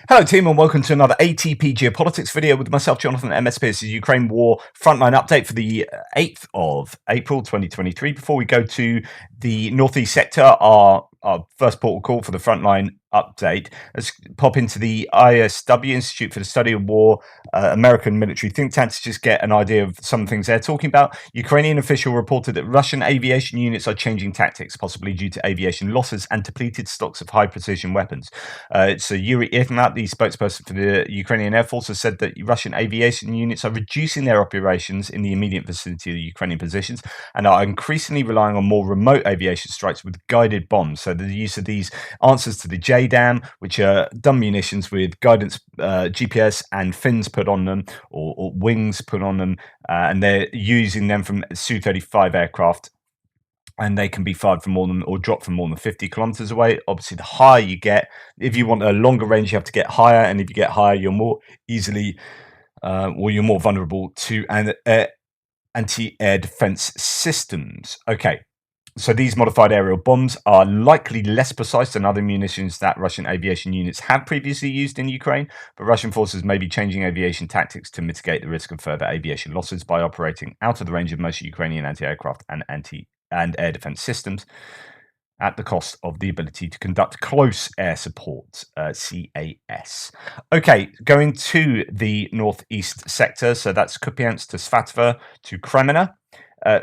Hello team and welcome to another ATP Geopolitics video with myself, Jonathan, MSP. This is Ukraine War Frontline update for the 8th of April 2023. Before we go to the Northeast sector, our first port of call for the Frontline update, let's pop into the ISW, Institute for the Study of War, American military think tank, to just get an idea of some things they're talking about. Ukrainian official reported that Russian aviation units are changing tactics, possibly due to aviation losses and depleted stocks of high-precision weapons. So Yuri Ignat, the spokesperson for the Ukrainian Air Force, has said that Russian aviation units are reducing their operations in the immediate vicinity of the Ukrainian positions and are increasingly relying on more remote aviation strikes with guided bombs. So the use of these answers to the JDAM, which are dumb munitions with guidance, GPS and fins put on them, or wings put on them, and they're using them from Su-35 aircraft, and they can be fired from more than or dropped from more than 50 kilometers away. Obviously, the higher you get, if you want a longer range, you have to get higher, and if you get higher, you're more easily or you're more vulnerable to anti-air defense systems. Okay, so these modified aerial bombs are likely less precise than other munitions that Russian aviation units have previously used in Ukraine, but Russian forces may be changing aviation tactics to mitigate the risk of further aviation losses by operating out of the range of most Ukrainian anti-aircraft and air defense systems at the cost of the ability to conduct close air support, CAS. Okay, going to the northeast sector, so that's Kupiansk to Svatova to Kreminna.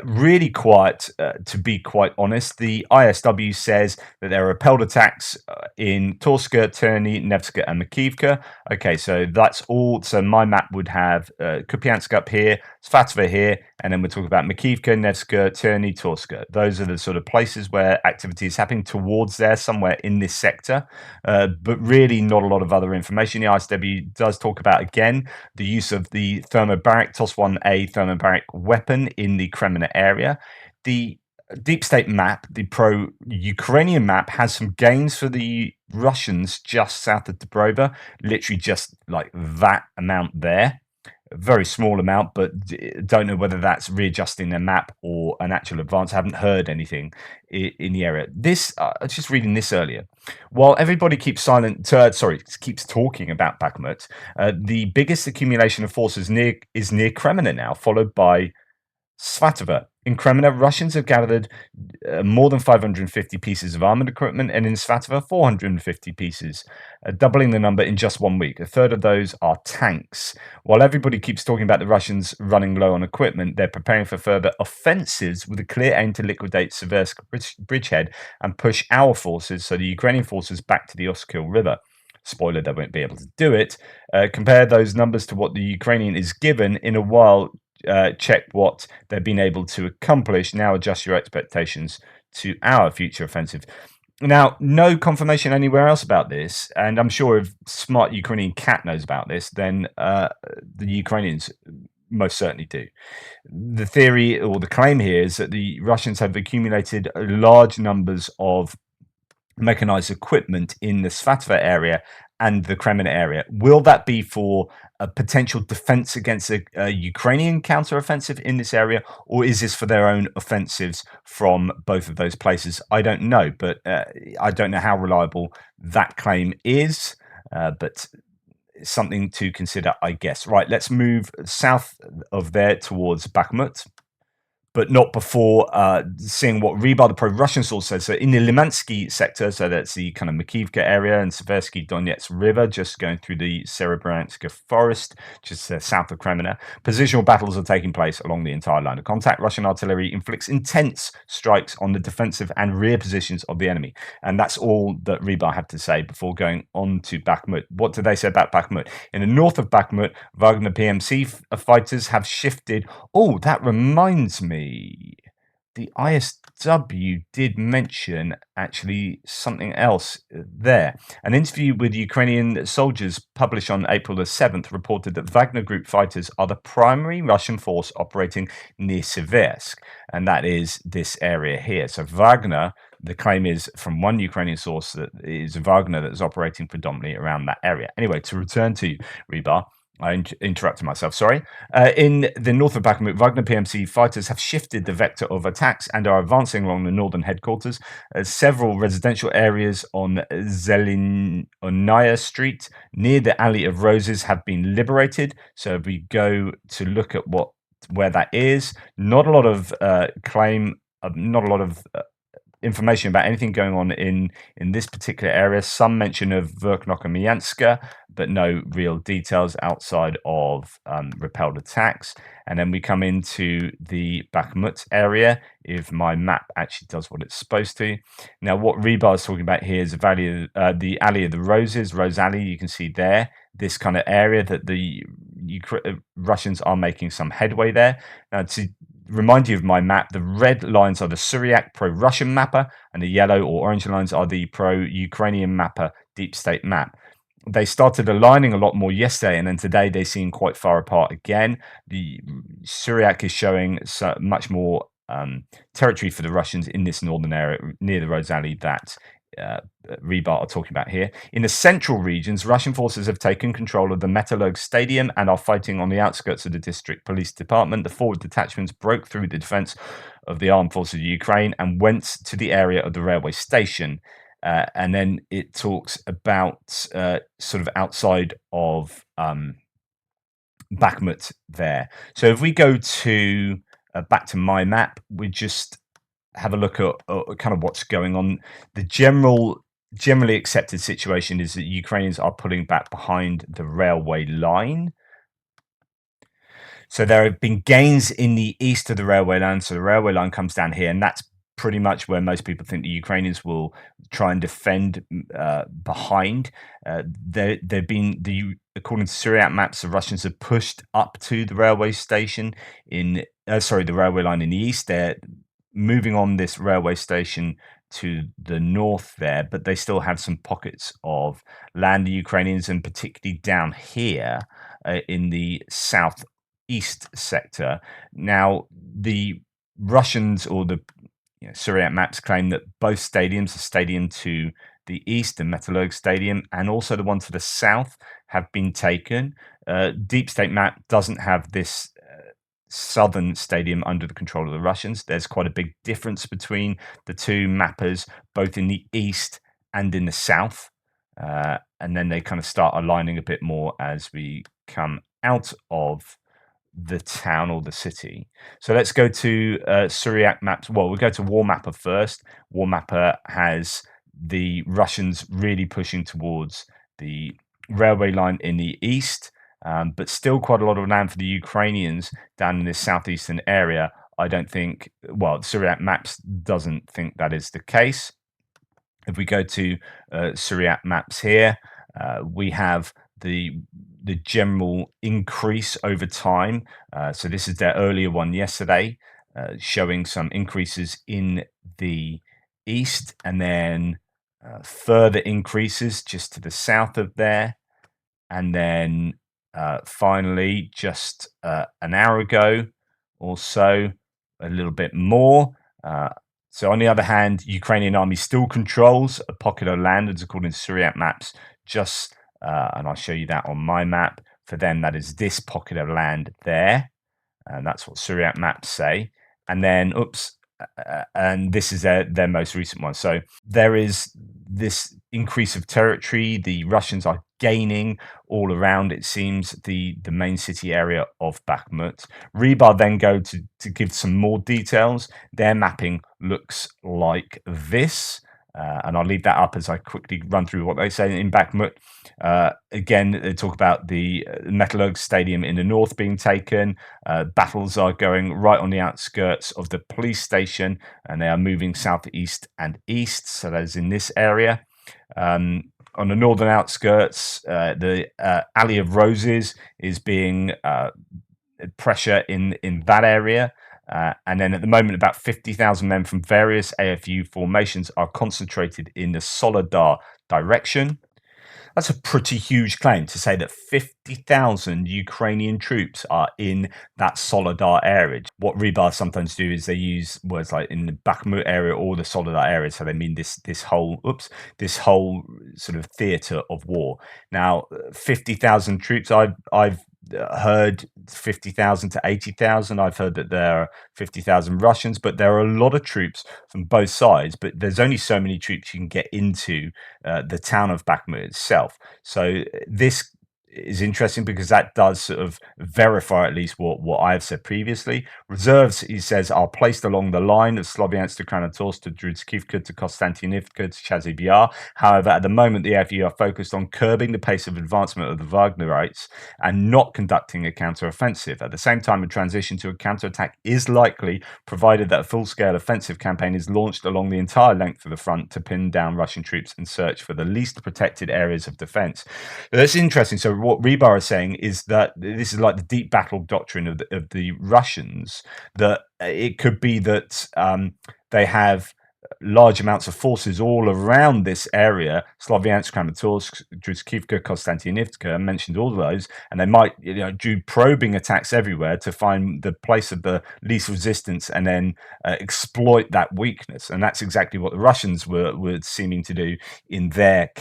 Really quiet, to be quite honest. The ISW says that there are repelled attacks in Torska, Terny, Nevska, and Makivka. Okay, so that's all. So my map would have Kupiansk up here, Svatova here, and then we're talking about Makivka, Nevska, Terny, Torska. Those are the sort of places where activity is happening towards there, somewhere in this sector, but really not a lot of other information. The ISW does talk about, again, the use of the thermobaric TOS-1A thermobaric weapon in the Kreminna area. The deep state map, the pro-Ukrainian map, has some gains for the Russians just south of Dobrova, literally just like that amount there. A very small amount, but don't know whether that's readjusting their map or an actual advance. I haven't heard anything in the area. This, I was just reading this earlier. While everybody keeps keeps talking about Bakhmut, the biggest accumulation of forces is near Kreminna now, followed by Svatova. In Kreminna, Russians have gathered more than 550 pieces of armoured equipment, and in Svatova, 450 pieces, doubling the number in just 1 week. A third of those are tanks. While everybody keeps talking about the Russians running low on equipment, they're preparing for further offensives with a clear aim to liquidate Seversk bridgehead and push our forces, so the Ukrainian forces, back to the Oskil River. Spoiler, they won't be able to do it. Compare those numbers to what the Ukrainian is given in a while. Check what they've been able to accomplish. Now adjust your expectations to our future offensive. Now, no confirmation anywhere else about this, and I'm sure if smart Ukrainian cat knows about this, then the Ukrainians most certainly do. The theory or the claim here is that the Russians have accumulated large numbers of mechanized equipment in the Svatova area and the Kreminna area. Will that be for a potential defense against a Ukrainian counteroffensive in this area, or is this for their own offensives from both of those places? I don't know, but I don't know how reliable that claim is, but something to consider, I guess. Right, let's move south of there towards Bakhmut, but not before seeing what Rybar, the pro-Russian source, says. So in the Limansky sector, so that's the kind of Makivka area and Seversky Donetsk River, just going through the Serebranska forest, just south of Kreminna, positional battles are taking place along the entire line of contact. Russian artillery inflicts intense strikes on the defensive and rear positions of the enemy. And that's all that Rybar had to say before going on to Bakhmut. What did they say about Bakhmut? In the north of Bakhmut, Wagner PMC fighters have shifted. Oh, that reminds me. The ISW did mention actually something else there. An interview with Ukrainian soldiers published on April the 7th reported that Wagner Group fighters are the primary Russian force operating near Seversk, and that is this area here. So Wagner, the claim is from one Ukrainian source that is Wagner that is operating predominantly around that area. Anyway, to return to Rybar, I interrupted myself, sorry. In the north of Bakhmut, Wagner PMC fighters have shifted the vector of attacks and are advancing along the northern headquarters. Several residential areas on Zelenaya Street near the Alley of Roses have been liberated. So if we go to look at where that is, not a lot of not a lot of information about anything going on in this particular area. Some mention of Verkhnokamianska, but no real details outside of repelled attacks. And then we come into the Bakhmut area, if my map actually does what it's supposed to. Now, what Rebar is talking about here is the Alley of the Roses, Rose Alley. You can see there, this kind of area that the Russians are making some headway there. Now, to remind you of my map, the red lines are the Syriac pro-Russian mapper, and the yellow or orange lines are the pro-Ukrainian mapper deep state map. They started aligning a lot more yesterday, and then today they seem quite far apart again. The Syriac is showing much more territory for the Russians in this northern area near the Rose Alley that Rebar are talking about here. In the central regions, Russian forces have taken control of the Metallurg Stadium and are fighting on the outskirts of the district police department. The forward detachments broke through the defense of the armed forces of Ukraine and went to the area of the railway station. And then it talks about sort of outside of Bakhmut there. So if we go to back to my map, we just have a look at kind of what's going on. The generally accepted situation is that Ukrainians are pulling back behind the railway line. So there have been gains in the east of the railway line. So the railway line comes down here, and that's pretty much where most people think the Ukrainians will try and defend behind. They've been according to Syriac maps, the Russians have pushed up to the railway station the railway line in the east. They're moving on this railway station to the north there, but they still have some pockets of land, the Ukrainians, and particularly down here in the southeast sector. Now, the Russians or the Syriac maps claim that both stadiums, the stadium to the east, the Metallurg Stadium, and also the one to the south, have been taken. Deep State map doesn't have this southern stadium under the control of the Russians. There's quite a big difference between the two mappers, both in the east and in the south. And then they kind of start aligning a bit more as we come out of the town or the city. So let's go to Syriac maps. Well, we'll go to War Mapper first. War Mapper has the Russians really pushing towards the railway line in the east, but still quite a lot of land for the Ukrainians down in this southeastern area. I don't think, well, Syriac maps doesn't think that is the case. If we go to Syriac maps here, we have the general increase over time. So this is their earlier one yesterday, showing some increases in the east, and then further increases just to the south of there. And then finally, just an hour ago or so, a little bit more. So on the other hand, Ukrainian army still controls a pocket of land, as according to Syriac maps, just, and I'll show you that on my map. For them, that is this pocket of land there. And that's what Syriac maps say. And then, and this is their most recent one. So there is this increase of territory. The Russians are gaining all around, it seems, the main city area of Bakhmut. Rebar then go to give some more details. Their mapping looks like this. And I'll leave that up as I quickly run through what they say in Bakhmut. Again, they talk about the Metallurg Stadium in the north being taken. Battles are going right on the outskirts of the police station, and they are moving southeast and east. So that is in this area. On the northern outskirts, the Alley of Roses is being pressure in that area. And then at the moment, about 50,000 men from various AFU formations are concentrated in the Vuhledar direction. That's a pretty huge claim to say that 50,000 Ukrainian troops are in that Soledar area. What Rebar sometimes do is they use words like in the Bakhmut area or the Soledar area, so they mean this whole sort of theatre of war. Now, 50,000 troops. I've heard 50,000 to 80,000. I've heard that there are 50,000 Russians, but there are a lot of troops from both sides. But there's only so many troops you can get into the town of Bakhmut itself. So this is interesting because that does sort of verify at least what I've said previously. Reserves, he says, are placed along the line of Sloviansk to Kramatorsk to Druzhkivka to Konstantinivka to Chasiv Yar. However, at the moment, the AFU are focused on curbing the pace of advancement of the Wagnerites and not conducting a counter-offensive. At the same time, a transition to a counter-attack is likely, provided that a full-scale offensive campaign is launched along the entire length of the front to pin down Russian troops and search for the least protected areas of defense. That's interesting. So what Rebar is saying is that this is like the deep battle doctrine of the Russians, that it could be that they have large amounts of forces all around this area, Sloviansk, Kramatorsk, Druzhkivka, Konstantinivka, I mentioned all of those, and they might do probing attacks everywhere to find the place of the least resistance and then exploit that weakness. And that's exactly what the Russians were seeming to do in their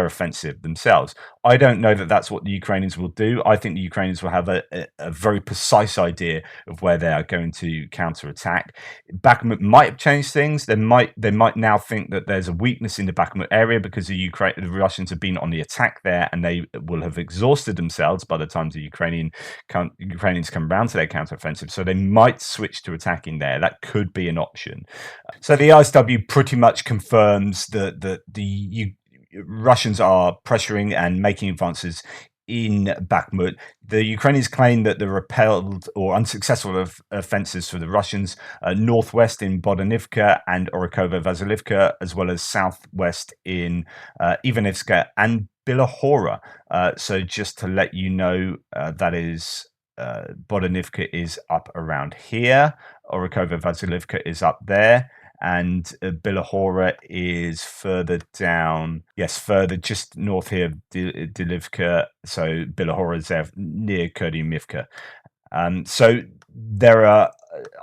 offensive themselves. I don't know that that's what the Ukrainians will do. I think the Ukrainians will have a very precise idea of where they are going to counterattack. Bakhmut might have changed things. They might now think that there's a weakness in the Bakhmut area because the Russians have been on the attack there, and they will have exhausted themselves by the time the Ukrainians come around to their counteroffensive. So they might switch to attacking there. That could be an option. So the ISW pretty much confirms that the Russians are pressuring and making advances in Bakhmut. The Ukrainians claim that the repelled or unsuccessful offensives for the Russians northwest in Bodanivka and Orikovo-Vasilivka, as well as southwest in Ivanivska and Bilahora. So just to let you know, that is Bodanivka is up around here, Orikovo-Vasilivka is up there, and Bilahora is further down. Yes, further just north here of Dilivka. So Bilahora is there near Kurdyivka. So there are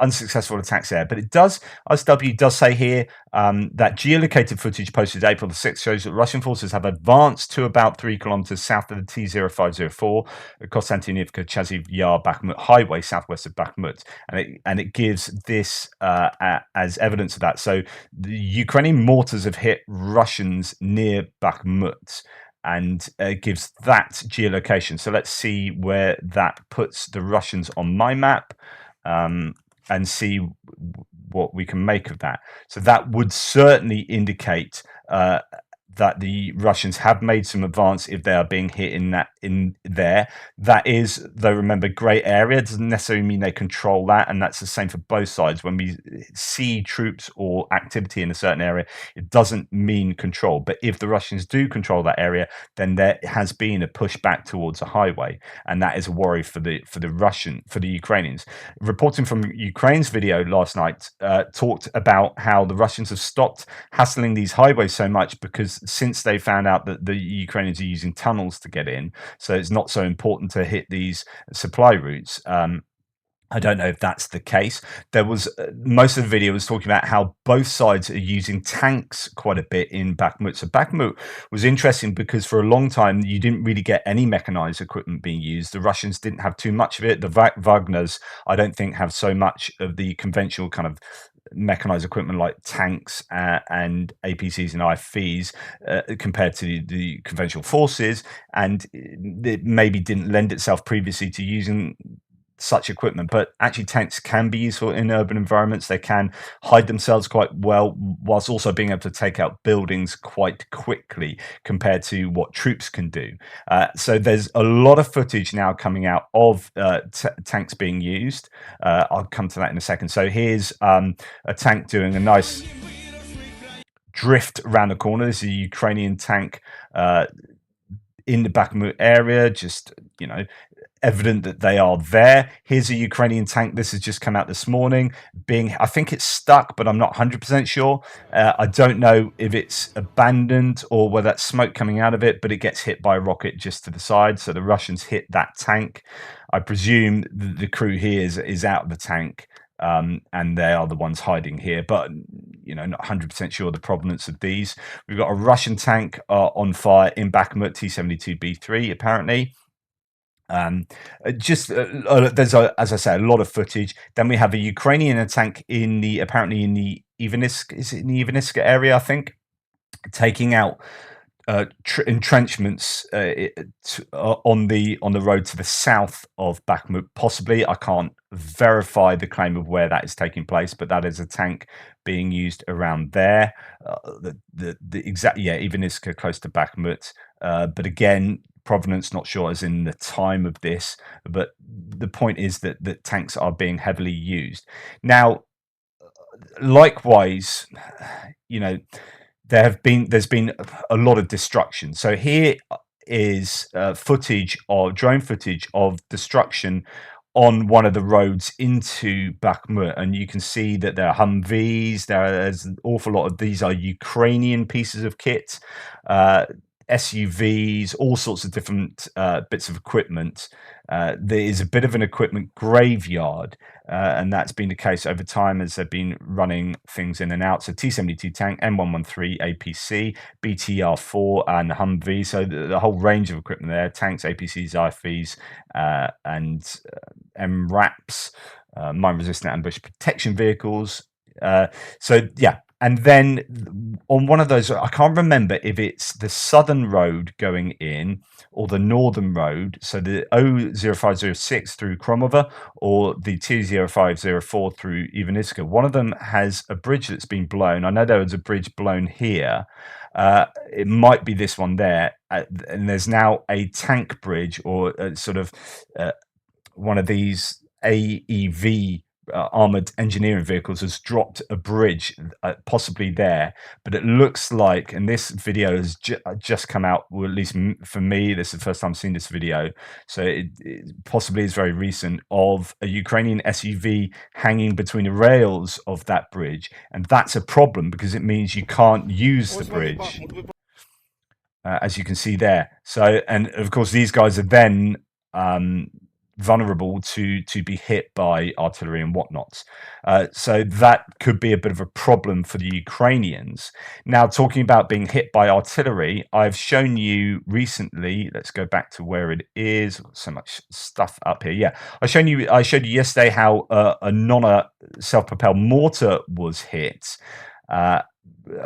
unsuccessful attacks there, but ISW does say here that geolocated footage posted April the 6th shows that Russian forces have advanced to about 3 kilometers south of the T0504 Konstantinivka Chasiv Yar Bakhmut highway southwest of Bakhmut, and it gives this as evidence of that. So the Ukrainian mortars have hit Russians near Bakhmut, and gives that geolocation. So let's see where that puts the Russians on my map, and see what we can make of that. So that would certainly indicate that the Russians have made some advance if they are being hit in there. That is, though, remember, grey area doesn't necessarily mean they control that, and that's the same for both sides. When we see troops or activity in a certain area, it doesn't mean control. But if the Russians do control that area, then there has been a push back towards a highway, and that is a worry for the Ukrainians. Reporting from Ukraine's video last night talked about how the Russians have stopped hassling these highways so much because since they found out that the Ukrainians are using tunnels to get in, so it's not so important to hit these supply routes. I don't know if that's the case. There was most of the video was talking about how both sides are using tanks quite a bit in Bakhmut. So Bakhmut was interesting because for a long time you didn't really get any mechanized equipment being used. The Russians didn't have too much of it. The Wagners, I don't think, have so much of the conventional kind of mechanized equipment like tanks and APCs and IFVs compared to the conventional forces, and it maybe didn't lend itself previously to using such equipment. But actually tanks can be useful in urban environments. They can hide themselves quite well whilst also being able to take out buildings quite quickly compared to what troops can do. So there's a lot of footage now coming out of tanks being used. I'll come to that in a second. So here's a tank doing a nice drift around the corner. This is a Ukrainian tank in the Bakhmut area, just evident that they are there. Here's a Ukrainian tank. This has just come out this morning. I think it's stuck, but I'm not 100% sure. I don't know if it's abandoned or whether that's smoke coming out of it, but it gets hit by a rocket just to the side. So the Russians hit that tank. I presume the crew here is out of the tank. And they are the ones hiding here, but not 100% sure the provenance of these. We've got a Russian tank on fire in Bakhmut, T-72B3, apparently. There's as I say, a lot of footage. Then we have a Ukrainian tank apparently in the Ivaniska area, I think, taking out entrenchments on the road to the south of Bakhmut. Possibly, I can't verify the claim of where that is taking place, but that is a tank being used around there. Ivaniska, close to Bakhmut. But again, provenance not sure as in the time of this, but the point is that tanks are being heavily used now. Likewise, there's been a lot of destruction. So here is drone footage of destruction on one of the roads into Bakhmut, and you can see that there are Humvees. There's an awful lot of these are Ukrainian pieces of kit, SUVs, all sorts of different bits of equipment. There is a bit of an equipment graveyard, and that's been the case over time as they've been running things in and out. So T-72 tank, M113 APC, BTR-4, and Humvee. So the whole range of equipment there: tanks, APCs, IFVs, and MRAPs, mine-resistant ambush protection vehicles. And then on one of those, I can't remember if it's the southern road going in or the northern road, so the 00506 through Kromova or the T0504 through Ivaniska. One of them has a bridge that's been blown. I know there was a bridge blown here. It might be this one there. And there's now a tank bridge or one of these AEV armored engineering vehicles has dropped a bridge possibly there, but it looks like, and this video has just come out, or at least for me, this is the first time I've seen this video, so it possibly is very recent, of a Ukrainian SUV hanging between the rails of that bridge, and that's a problem because it means you can't use the bridge, as you can see there. So, and of course these guys are then vulnerable to be hit by artillery and whatnot. So that could be a bit of a problem for the Ukrainians. Now, talking about being hit by artillery, I've shown you recently, let's go back to where it is. So much stuff up here. Yeah, I showed you yesterday how a Nonna self-propelled mortar was hit, a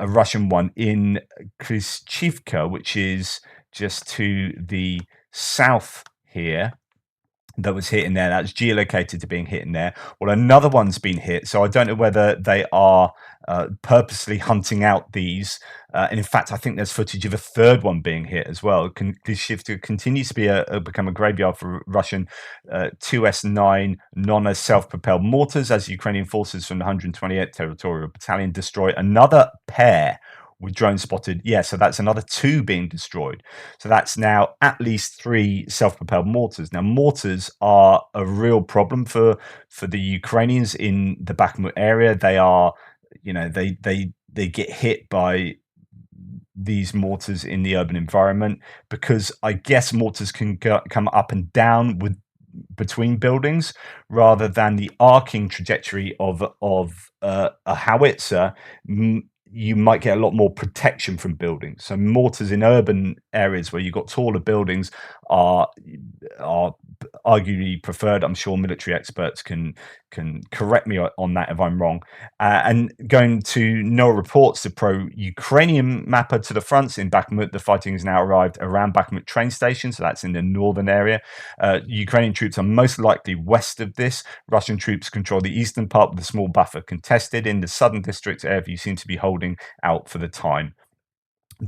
Russian one in Krishchivka, which is just to the south here. That was hit in there. That's geolocated to being hit in there. Well, another one's been hit. So I don't know whether they are purposely hunting out these. And in fact, I think there's footage of a third one being hit as well. Krishchivka continues to be become a graveyard for Russian 2S9 Nonna self-propelled mortars as Ukrainian forces from the 128th Territorial Battalion destroy another pair with drones spotted. Yeah, so that's another 2 being destroyed. So that's now at least 3 self-propelled mortars. Now, mortars are a real problem for the Ukrainians in the Bakhmut area. They are, they get hit by these mortars in the urban environment because I guess mortars can come up and down between buildings rather than the arcing trajectory of a howitzer. You might get a lot more protection from buildings. So mortars in urban areas where you've got taller buildings are arguably preferred. I'm sure military experts can correct me on that if I'm wrong. And going to no reports, the pro-Ukrainian mapper to the fronts in Bakhmut, the fighting has now arrived around Bakhmut train station, so that's in the northern area. Ukrainian troops are most likely west of this. Russian troops control the eastern part with a small buffer contested. In the southern districts, Airview seems to be holding out for the time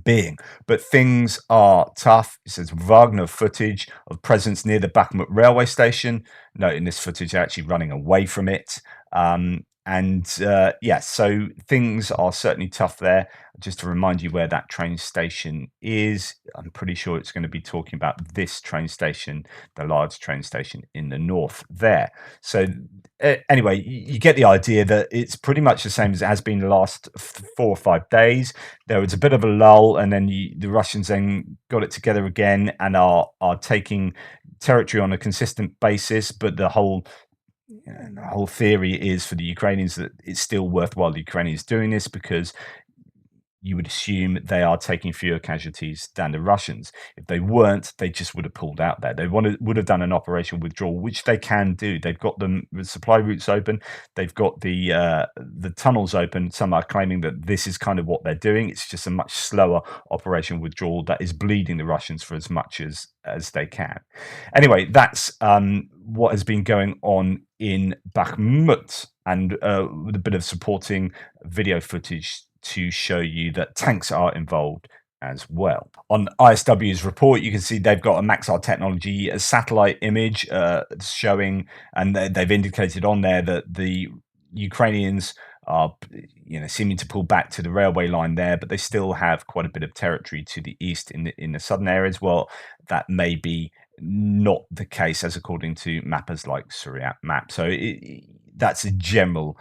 being, but things are tough. It says Wagner footage of presence near the Bakhmut railway station. Note in this footage they're actually running away from it, And yeah, so things are certainly tough there. Just to remind you where that train station is, I'm pretty sure it's going to be talking about this train station, the large train station in the north there. So anyway, you get the idea that it's pretty much the same as it has been the last 4 or 5 days. There was a bit of a lull, and then the Russians then got it together again and are taking territory on a consistent basis. But the whole theory is for the Ukrainians that it's still worthwhile the Ukrainians doing this, because you would assume they are taking fewer casualties than the Russians. If they weren't, they just would have pulled out there. They would have done an operational withdrawal, which they can do. They've got the supply routes open. They've got the tunnels open. Some are claiming that this is kind of what they're doing. It's just a much slower operational withdrawal that is bleeding the Russians for as much as they can. Anyway, that's what has been going on in Bakhmut, and with a bit of supporting video footage to show you that tanks are involved as well. On ISW's report, you can see they've got a Maxar technology, a satellite image showing, and they've indicated on there that the Ukrainians are, seeming to pull back to the railway line there, but they still have quite a bit of territory to the east in the southern areas. Well, that may be not the case, as according to mappers like Surya Map. So that's a general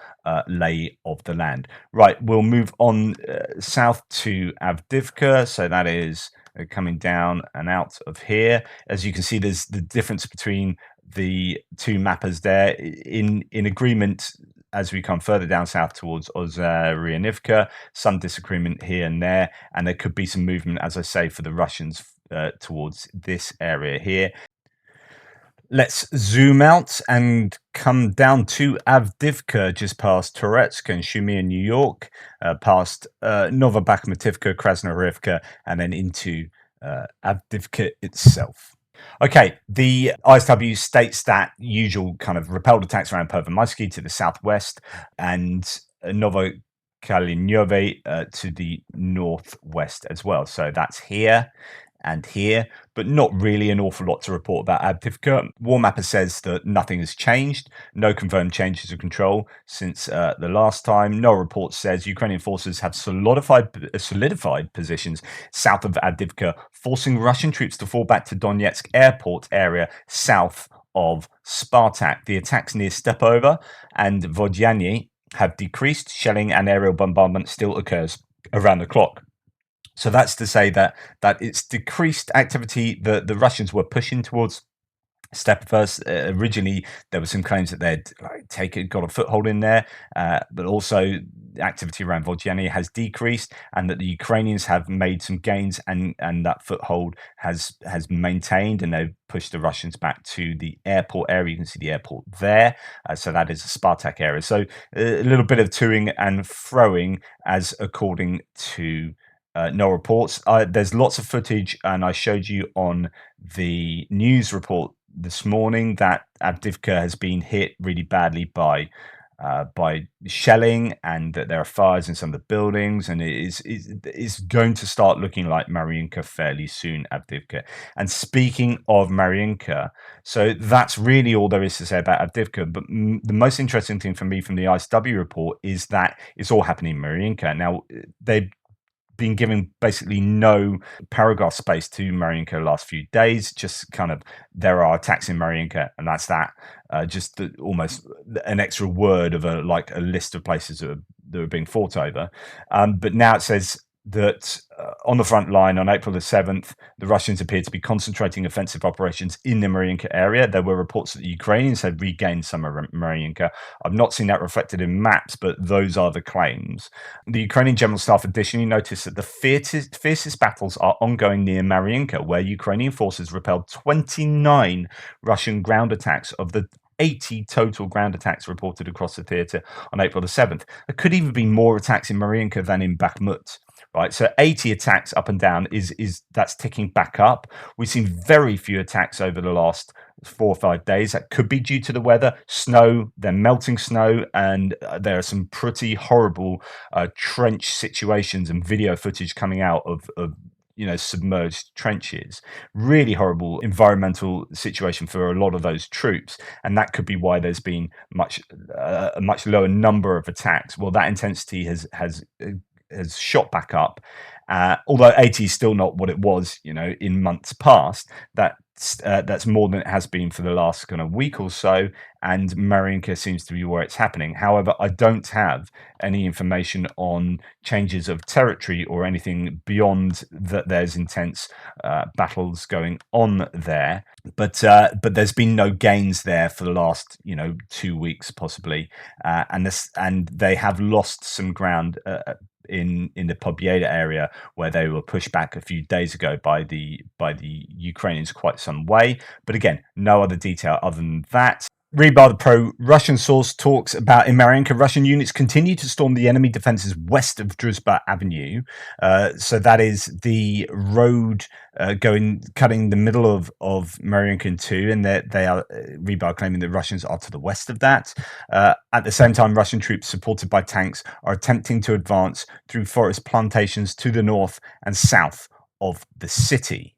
lay of the land. Right, we'll move on south to Avdivka. So that is coming down and out of here. As you can see, there's the difference between the two mappers there. In agreement, as we come further down south towards Ozarianivka, some disagreement here and there, and there could be some movement, as I say, for the Russians towards this area here. Let's zoom out and come down to Avdivka, just past Toretsk and Shumir, New York, past Novobakhmutivka, Krasnoyarivka, and then into Avdivka itself. Okay, the ISW states that usual kind of repelled attacks around Pervomaisky to the southwest, and Novokalinove to the northwest as well. So that's here and here, but not really an awful lot to report about Avdivka. Warmapper says that nothing has changed, no confirmed changes of control since the last time. No report says Ukrainian forces have solidified positions south of Avdivka, forcing Russian troops to fall back to Donetsk airport area south of Spartak. The attacks near Stepovo and Vodyany have decreased. Shelling and aerial bombardment still occurs around the clock. So that's to say that it's decreased activity. The Russians were pushing towards Stepovo. Originally, there were some claims that they'd got a foothold in there, but also activity around Vodyany has decreased, and that the Ukrainians have made some gains, and that foothold has maintained, and they've pushed the Russians back to the airport area. You can see the airport there, so that is a Spartak area. So a little bit of toing and froing, as according to no reports. There's lots of footage, and I showed you on the news report this morning that Avdivka has been hit really badly by shelling, and that there are fires in some of the buildings, and it is going to start looking like Marinka fairly soon, Avdivka. And speaking of Marinka, so that's really all there is to say about Avdivka. But the most interesting thing for me from the ISW report is that it's all happening in Marinka. Now, they've been giving basically no paragraph space to Marinka the last few days. Just kind of, there are attacks in Marinka, and that's that. Just almost an extra word of a list of places that are being fought over. But now it says that on the front line on April the 7th, the Russians appeared to be concentrating offensive operations in the Marinka area. There were reports that the Ukrainians had regained some of Marinka. I've not seen that reflected in maps, but those are the claims. The Ukrainian General Staff additionally noticed that the fiercest battles are ongoing near Marinka, where Ukrainian forces repelled 29 Russian ground attacks of the 80 total ground attacks reported across the theatre on April the 7th. There could even be more attacks in Marinka than in Bakhmut. Right, so 80 attacks up and down is that's ticking back up. We've seen very few attacks over the last 4 or 5 days. That could be due to the weather, snow, then melting snow, and there are some pretty horrible trench situations and video footage coming out of submerged trenches. Really horrible environmental situation for a lot of those troops, and that could be why there's been a much lower number of attacks. Well, that intensity has shot back up. Although 80 is still not what it was, in months past. That's more than it has been for the last kind of week or so, and Marinka seems to be where it's happening. However, I don't have any information on changes of territory or anything beyond that. There's intense battles going on there, but there's been no gains there for the last 2 weeks possibly, and they have lost some ground in the Pobjeda area, where they were pushed back a few days ago by the Ukrainians quite some way. But again, no other detail other than that. Rebar, the pro-Russian source, talks about in Marinka, Russian units continue to storm the enemy defenses west of Druzhba Avenue. So that is the road cutting the middle of Marinka in two, and they are Rebar claiming the Russians are to the west of that. At the same time, Russian troops supported by tanks are attempting to advance through forest plantations to the north and south of the city.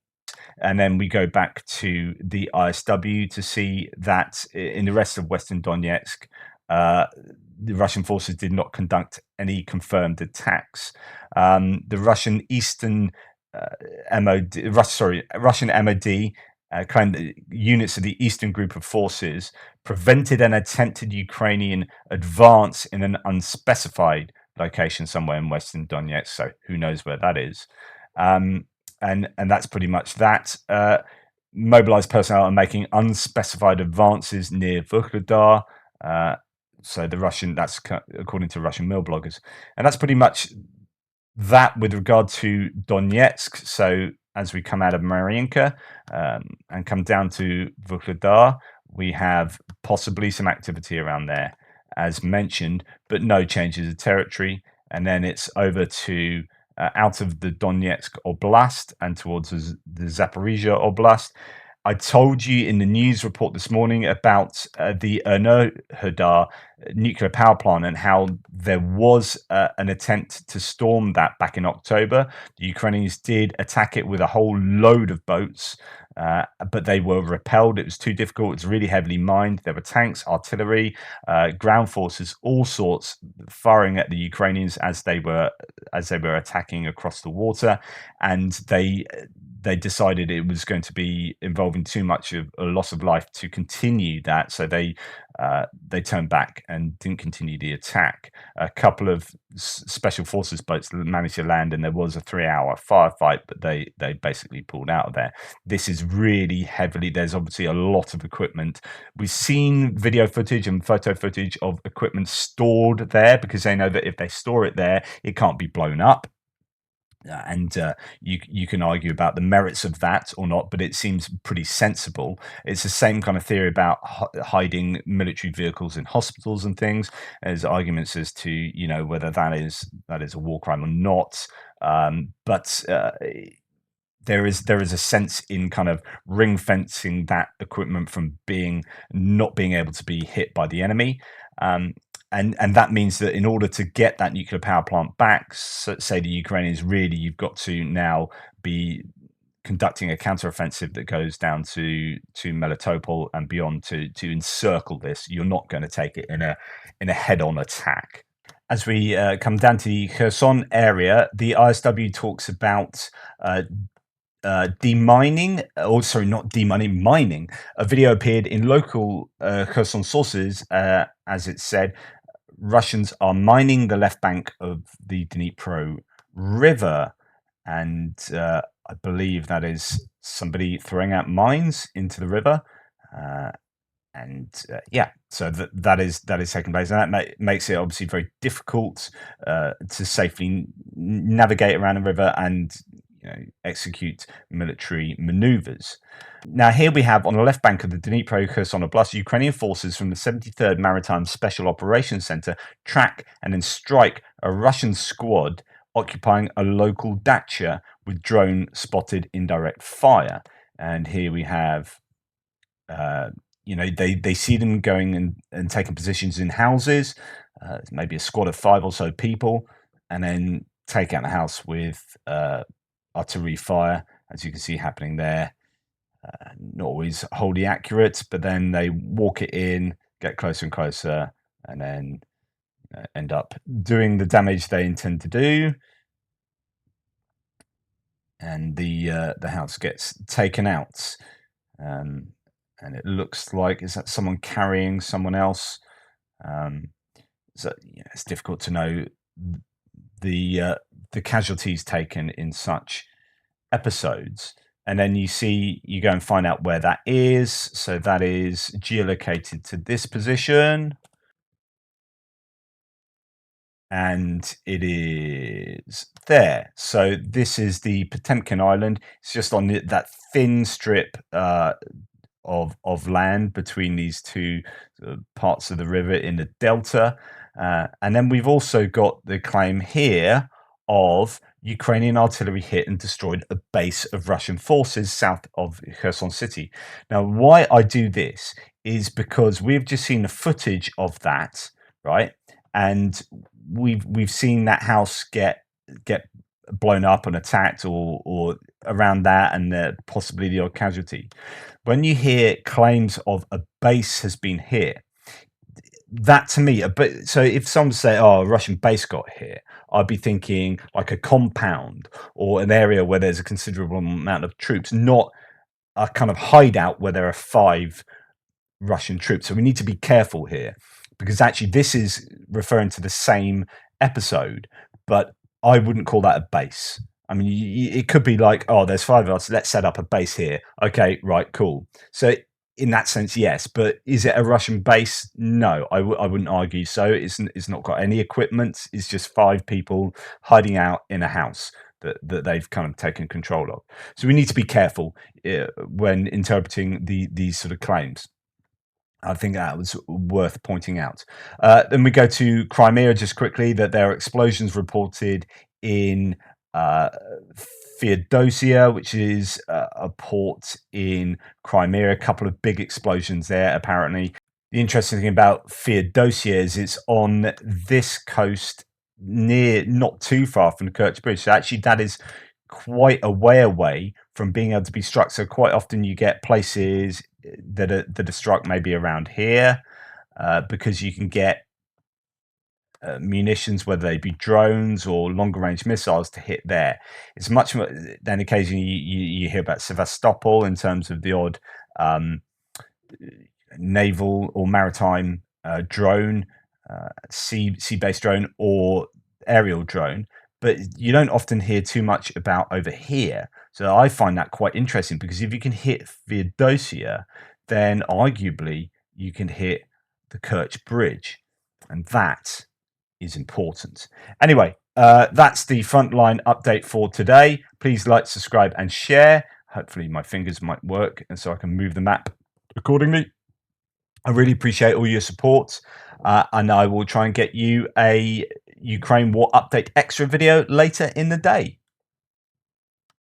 And then we go back to the ISW to see that in the rest of Western Donetsk, the Russian forces did not conduct any confirmed attacks. The Russian Eastern Russian MOD claimed that units of the Eastern Group of Forces prevented an attempted Ukrainian advance in an unspecified location somewhere in Western Donetsk. So who knows where that is. And that's pretty much that. Mobilized personnel are making unspecified advances near Vuhledar. So that's according to Russian mill bloggers. And that's pretty much that with regard to Donetsk. So as we come out of Marinka and come down to Vuhledar, we have possibly some activity around there, as mentioned, but no changes of territory. And then it's over to out of the Donetsk Oblast and towards the Zaporizhia Oblast. I told you in the news report this morning about the Vuhledar nuclear power plant and how there was an attempt to storm that back in October. The Ukrainians did attack it with a whole load of boats, but they were repelled. It was too difficult. It's really heavily mined. There were tanks, artillery, ground forces, all sorts, firing at the Ukrainians as they were attacking across the water, and they decided it was going to be involving too much of a loss of life to continue that, so they turned back and didn't continue the attack. A couple of special forces boats managed to land, and there was a 3-hour firefight, but they basically pulled out of there. This is really heavily. There's obviously a lot of equipment. We've seen video footage and photo footage of equipment stored there because they know that if they store it there, it can't be blown up. And you can argue about the merits of that or not, but it seems pretty sensible. It's the same kind of theory about hiding military vehicles in hospitals and things. There's arguments as to whether that is a war crime or not, but there is a sense in kind of ring fencing that equipment from not being able to be hit by the enemy. And that means that in order to get that nuclear power plant back, say the Ukrainians, really, you've got to now be conducting a counteroffensive that goes down to Melitopol and beyond to encircle this. You're not going to take it in a head-on attack. As we come down to the Kherson area, the ISW talks about mining. A video appeared in local Kherson sources, as it said, Russians are mining the left bank of the Dnipro River, and I believe that is somebody throwing out mines into the river. So that is taking place, and that makes it obviously very difficult to safely navigate around the river and execute military maneuvers. Now, here we have on the left bank of the Dnipro Kherson Oblast, Ukrainian forces from the 73rd Maritime Special Operations Center track and then strike a Russian squad occupying a local dacha with drone-spotted indirect fire. And here we have, they see them going and taking positions in houses, maybe a squad of 5 or so people, and then take out the house with artillery fire, as you can see happening there. Not always wholly accurate, but then they walk it in, get closer and closer, and then end up doing the damage they intend to do. And the house gets taken out. And it looks like, is that someone carrying someone else? So it's difficult to know the casualties taken in such episodes. And then you go and find out where that is. So that is geolocated to this position. And it is there. So this is the Potemkin Island. It's just on that thin strip of land between these two parts of the river in the delta. And then we've also got the claim here of Ukrainian artillery hit and destroyed a base of Russian forces south of Kherson city. Now, why I do this is because we've just seen the footage of that, right? And we've seen that house get blown up and attacked, or around that, and possibly the odd casualty. When you hear claims of a base has been hit, that to me, so if someone say, "Oh, a Russian base got hit," I'd be thinking like a compound or an area where there's a considerable amount of troops, not a kind of hideout where there are 5 Russian troops. So we need to be careful here, because actually this is referring to the same episode, but I wouldn't call that a base. I mean, it could be like, oh, there's 5 of us, let's set up a base here. Okay, right, cool. So in that sense, yes, but is it a Russian base? No, I wouldn't argue so. It's not got any equipment. It's just 5 people hiding out in a house that they've kind of taken control of. So we need to be careful when interpreting these sort of claims. I think that was worth pointing out. Then we go to Crimea just quickly, that there are explosions reported in Feodosia, which is a port in Crimea. A couple of big explosions there, apparently. The interesting thing about Feodosia is it's on this coast, not too far from the Kerch Bridge. So actually that is quite a way away from being able to be struck. So quite often you get places that are struck maybe around here, because you can get munitions, whether they be drones or longer range missiles, to hit there. It's much more than occasionally you hear about Sevastopol in terms of the odd naval or maritime drone, sea-based drone or aerial drone, but you don't often hear too much about over here. So I find that quite interesting, because if you can hit Feodosia, then arguably you can hit the Kerch Bridge, and that is important. Anyway, that's the Frontline update for today. Please like, subscribe, and share. Hopefully my fingers might work, and so I can move the map accordingly. I really appreciate all your support, and I will try and get you a Ukraine War Update extra video later in the day.